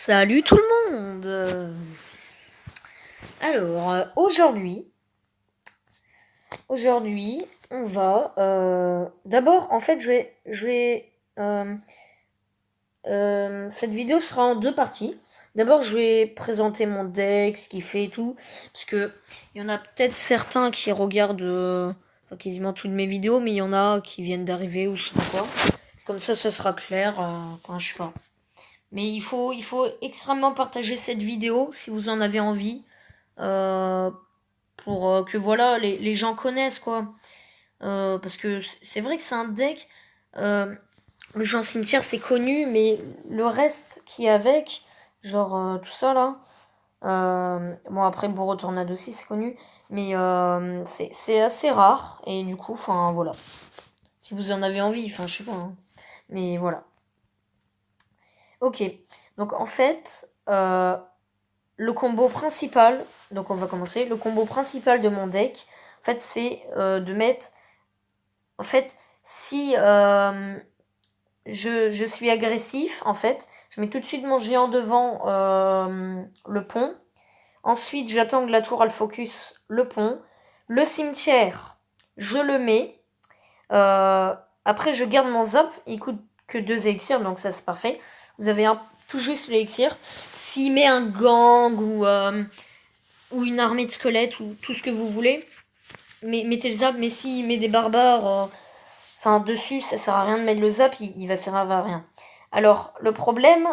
Salut tout le monde. Alors, aujourd'hui, on va... D'abord, en fait, cette vidéo sera en deux parties. D'abord, je vais présenter mon deck, ce qu'il fait et tout. Parce que il y en a peut-être certains qui regardent quasiment toutes mes vidéos, mais il y en a qui viennent d'arriver ou je sais pas quoi. Comme ça sera clair. Enfin, je sais pas. Mais il faut extrêmement partager cette vidéo si vous en avez envie. euh, pour que voilà, les gens connaissent quoi. Parce que c'est vrai que c'est un deck. Le jeu en cimetière c'est connu, mais le reste qui est avec, genre tout ça là. Bon après Bourreau Tornade aussi c'est connu, mais c'est assez rare et du coup, enfin voilà. Si vous en avez envie, enfin je sais pas. Hein. Mais voilà. Ok, donc en fait, le combo principal, donc on va commencer, le combo principal de mon deck, en fait, c'est de mettre, en fait, si je suis agressif, en fait, je mets tout de suite mon géant devant le pont, ensuite j'attends que la tour elle focus le pont, le cimetière, je le mets, après je garde mon zap, il coûte que 2 élixirs, donc ça c'est parfait, vous avez tout juste l'élixir. S'il met un gang ou une armée de squelettes ou tout ce que vous voulez, mettez le zap. Mais s'il met des barbares dessus, ça sert à rien de mettre le zap, il va servir à rien. Alors le problème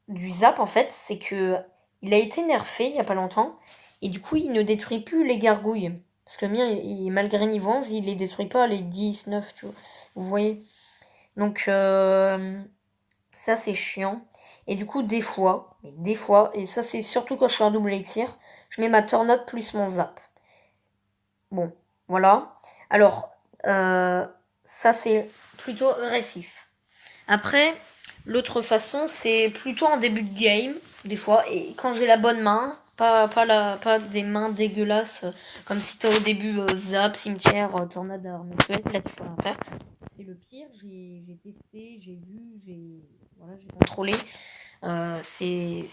du zap en fait, c'est que il a été nerfé il y a pas longtemps et du coup il ne détruit plus les gargouilles. Parce que le mien, malgré niveau 11, il les détruit pas les 10, 9, tu vois. Vous voyez. Donc ça c'est chiant. Et du coup des fois, et ça c'est surtout quand je suis en double élixir, je mets ma tornade plus mon zap. Bon, voilà. Alors, ça c'est plutôt agressif. Après, l'autre façon c'est plutôt en début de game, des fois, et quand j'ai la bonne main, pas des mains dégueulasses, comme si t'as au début zap, cimetière, tornade, arme, là tu peux rien faire. C'est le pire, j'ai testé, j'ai vu, j'ai contrôlé. C'est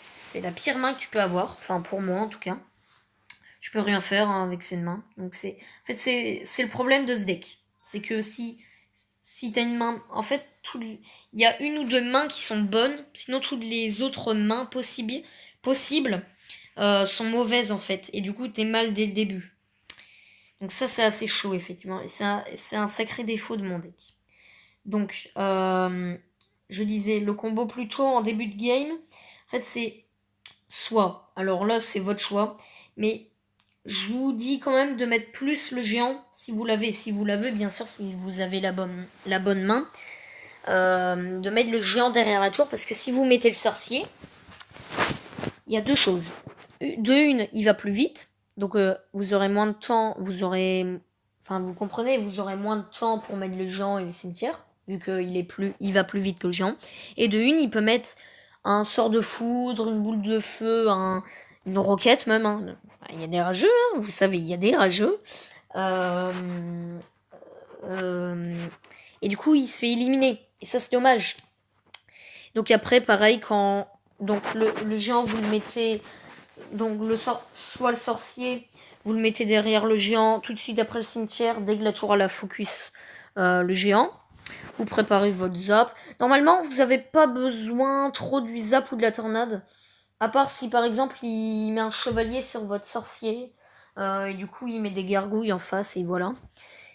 la pire main que tu peux avoir, enfin pour moi en tout cas. Je peux rien faire hein, avec cette main. Donc c'est le problème de ce deck. C'est que si t'as une main, en fait, il y a une ou deux mains qui sont bonnes, sinon toutes les autres mains possibles sont mauvaises en fait. Et du coup, t'es mal dès le début. Donc ça, c'est assez chaud, effectivement. Et c'est un sacré défaut de mon deck. Donc, je disais, le combo plutôt en début de game, en fait, c'est soit, alors là, c'est votre choix, mais je vous dis quand même de mettre plus le géant si vous l'avez. Si vous l'avez, bien sûr, si vous avez la bonne main. De mettre le géant derrière la tour, parce que si vous mettez le sorcier, il y a deux choses. De une, il va plus vite, donc vous aurez moins de temps, vous comprenez, vous aurez moins de temps pour mettre le géant et le cimetière, vu il va plus vite que le géant. Et de une, il peut mettre un sort de foudre, une boule de feu, une roquette même. Hein. Il y a des rageux, hein, vous savez, il y a des rageux. Et du coup, il se fait éliminer. Et ça, c'est dommage. Donc après, pareil, quand donc le géant, vous le mettez... Donc soit le sorcier, vous le mettez derrière le géant, tout de suite après le cimetière, dès que la tour a la focus le géant. Vous préparez votre zap. Normalement, vous n'avez pas besoin trop du zap ou de la tornade. À part si par exemple il met un chevalier sur votre sorcier. Et du coup il met des gargouilles en face et voilà.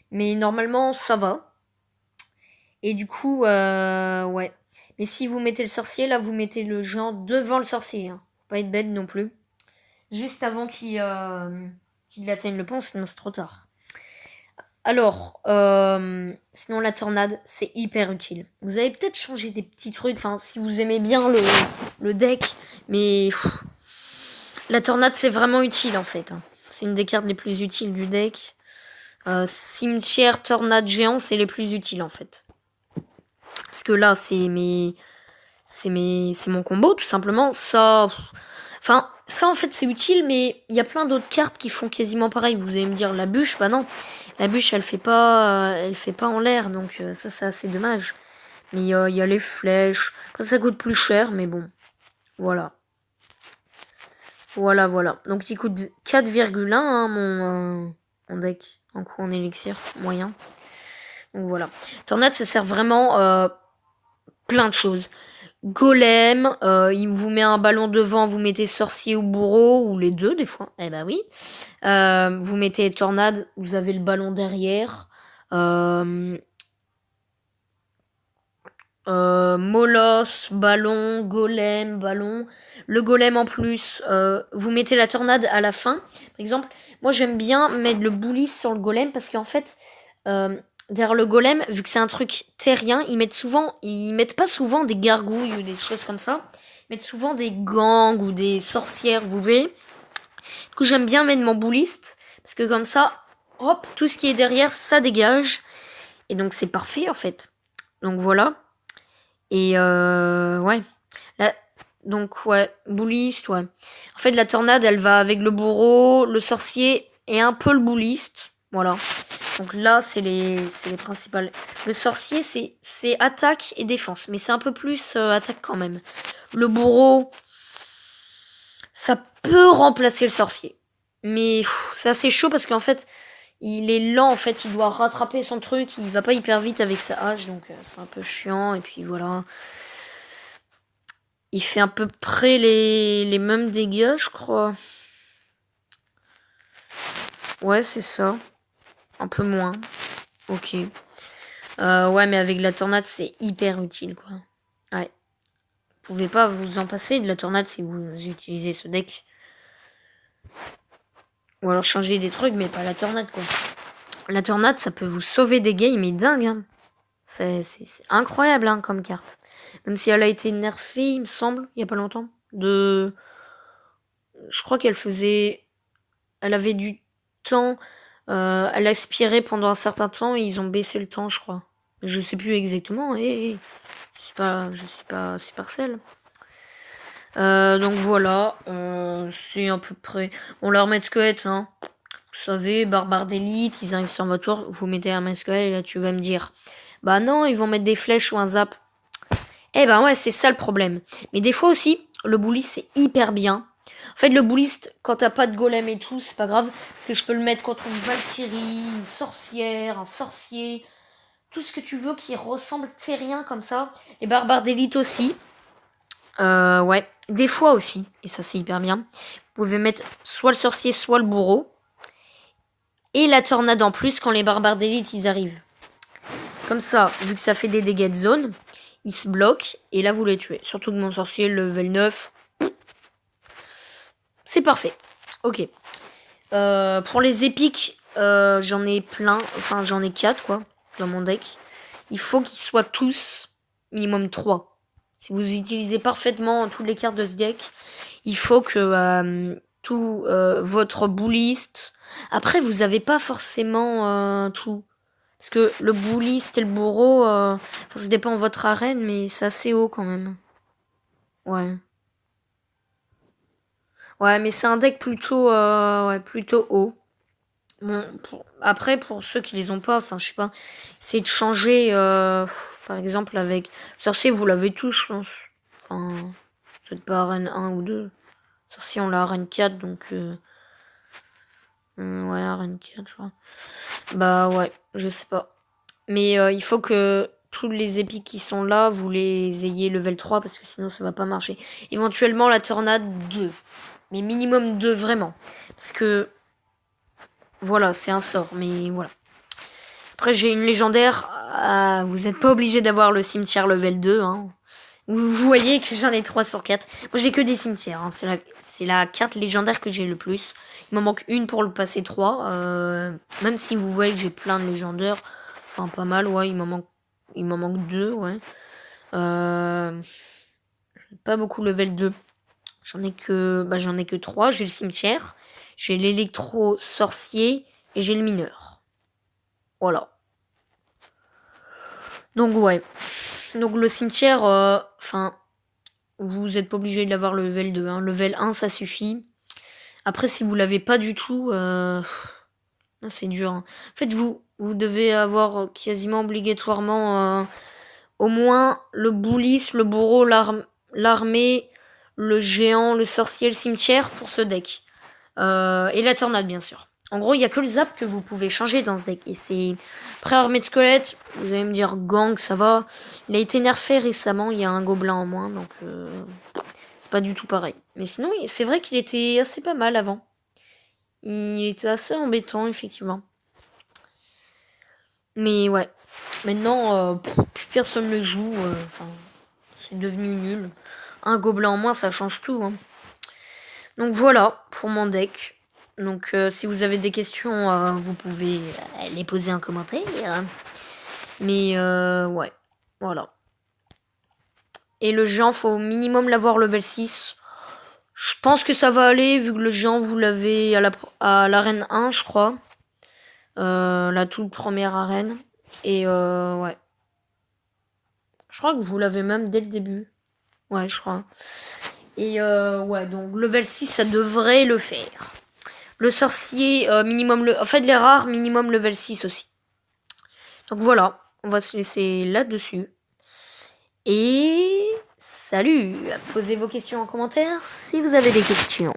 Mais normalement ça va. Et du coup ouais. Mais si vous mettez le sorcier, là vous mettez le géant devant le sorcier. Hein. Faut pas être bête non plus. Juste avant qu'il atteigne le pont, sinon c'est trop tard. Alors, sinon la tornade, c'est hyper utile. Vous avez peut-être changé des petits trucs, enfin si vous aimez bien le deck, mais la tornade c'est vraiment utile en fait. Hein. C'est une des cartes les plus utiles du deck. Cimetière, tornade, géant, c'est les plus utiles en fait. Parce que là, c'est mon combo tout simplement. Ça en fait c'est utile, mais il y a plein d'autres cartes qui font quasiment pareil. Vous allez me dire la bûche, bah non. La bûche elle fait pas en l'air, donc ça c'est assez dommage. Mais il y a les flèches. Après, ça coûte plus cher, mais bon. Voilà. Voilà. Donc il coûte 4,1 hein, mon deck en coup en élixir moyen. Donc voilà. Tornade, ça sert vraiment plein de choses. Golem, il vous met un ballon devant, vous mettez sorcier ou bourreau, ou les deux des fois. Eh ben oui. Vous mettez tornade, vous avez le ballon derrière. Molosse, ballon, golem, ballon. Le golem en plus, vous mettez la tornade à la fin. Par exemple, moi j'aime bien mettre le boulis sur le golem parce qu'en fait, derrière le golem, vu que c'est un truc terrien, ils mettent pas souvent des gargouilles ou des choses comme ça. Ils mettent souvent des gangs ou des sorcières, vous voyez. Du coup, j'aime bien mettre mon bouliste parce que comme ça, hop, tout ce qui est derrière, ça dégage. Et donc c'est parfait en fait. Donc voilà. Et ouais. Donc ouais, bouliste, ouais. En fait, la tornade, elle va avec le bourreau, le sorcier et un peu le bouliste. Voilà. Donc là, c'est les principales. Le sorcier, c'est attaque et défense. Mais c'est un peu plus attaque quand même. Le bourreau, ça peut remplacer le sorcier. Mais c'est assez chaud parce qu'en fait, il est lent. En fait, il doit rattraper son truc. Il va pas hyper vite avec sa hache. Donc c'est un peu chiant. Et puis voilà. Il fait à peu près les mêmes dégâts, je crois. Ouais, c'est ça. Un peu moins. Ok. Ouais, mais avec la tornade, c'est hyper utile, quoi. Ouais. Vous pouvez pas vous en passer de la tornade si vous utilisez ce deck. Ou alors changer des trucs, mais pas la tornade, quoi. La tornade, ça peut vous sauver des games, mais dingue, hein. C'est incroyable, hein, comme carte. Même si elle a été nerfée, il me semble, il y a pas longtemps. Je crois qu'elle faisait... Elle avait du temps... elle aspirait pendant un certain temps et ils ont baissé le temps, je crois. Je sais plus exactement. Je sais pas Supercell. Donc voilà, c'est à peu près. On leur met squelette, hein. Vous savez, barbare d'élite, ils arrivent sur votre tour, vous mettez un squelette et là tu vas me dire, bah non, ils vont mettre des flèches ou un zap. Eh ben ouais, c'est ça le problème. Mais des fois aussi, le bully c'est hyper bien. En fait, le bulliste, quand t'as pas de golem et tout, c'est pas grave. Parce que je peux le mettre contre une Valkyrie, une sorcière, un sorcier. Tout ce que tu veux qui ressemble terrien comme ça. Les barbares d'élite aussi. Ouais. Des fois aussi. Et ça, c'est hyper bien. Vous pouvez mettre soit le sorcier, soit le bourreau. Et la tornade en plus quand les barbares d'élite, ils arrivent. Comme ça, vu que ça fait des dégâts de zone, ils se bloquent. Et là, vous les tuez. Surtout que mon sorcier, level 9... C'est parfait. Ok. Pour les épiques, j'en ai plein. Enfin, j'en ai 4, quoi, dans mon deck. Il faut qu'ils soient tous minimum 3. Si vous utilisez parfaitement toutes les cartes de ce deck, il faut que tout votre bouliste... Après, vous avez pas forcément tout. Parce que le bouliste et le bourreau, ça dépend de votre arène, mais c'est assez haut quand même. Ouais. Ouais, mais c'est un deck plutôt haut. Bon, après, pour ceux qui les ont pas, enfin, je sais pas, c'est de changer, par exemple, avec Sorcier, vous l'avez tous, je pense. Enfin, peut-être pas arène 1 ou 2. Sorcier, on l'a arène 4, donc, ouais, arène 4, je crois. Bah, ouais, je sais pas. Mais il faut que tous les épiques qui sont là, vous les ayez level 3, parce que sinon, ça va pas marcher. Éventuellement, la tornade 2. Mais minimum 2, vraiment. Parce que, voilà, c'est un sort, mais voilà. Après, j'ai une légendaire. Vous n'êtes pas obligé d'avoir le cimetière level 2. Hein. Vous voyez que j'en ai 3 sur 4. Moi, j'ai que des cimetières. Hein. C'est la carte légendaire que j'ai le plus. Il m'en manque une pour le passer 3. Même si vous voyez que j'ai plein de légendaires. Enfin, pas mal, ouais. Il m'en manque 2, ouais. Pas beaucoup level 2. J'en ai que 3. J'ai le cimetière. J'ai l'électro-sorcier. Et j'ai le mineur. Voilà. Donc ouais. Donc le cimetière, enfin, vous n'êtes pas obligé d'avoir le level 2. Hein. Level 1, ça suffit. Après, si vous l'avez pas du tout, c'est dur. Hein. En fait, vous devez avoir quasiment obligatoirement au moins le bouliste, le bourreau, l'armée, le géant, le sorcier, le cimetière pour ce deck. Et la tornade, bien sûr. En gros, il n'y a que le zap que vous pouvez changer dans ce deck. Et c'est pré-armée de squelette. Vous allez me dire, gang, ça va. Il a été nerfé récemment. Il y a un gobelin en moins. Donc, c'est pas du tout pareil. Mais sinon, c'est vrai qu'il était assez pas mal avant. Il était assez embêtant, effectivement. Mais ouais. Maintenant, plus personne le joue. Enfin, c'est devenu nul. Un gobelin en moins, ça change tout. Hein. Donc voilà pour mon deck. Donc si vous avez des questions, vous pouvez les poser en commentaire. Mais ouais, voilà. Et le géant, faut au minimum l'avoir level 6. Je pense que ça va aller, vu que le géant, vous l'avez à l'arène 1, je crois. La toute première arène. Et ouais. Je crois que vous l'avez même dès le début. Ouais, je crois. Et ouais, donc level 6, ça devrait le faire. Le sorcier, minimum... En fait, les rares, minimum level 6 aussi. Donc voilà, on va se laisser là-dessus. Et salut! Posez vos questions en commentaire si vous avez des questions.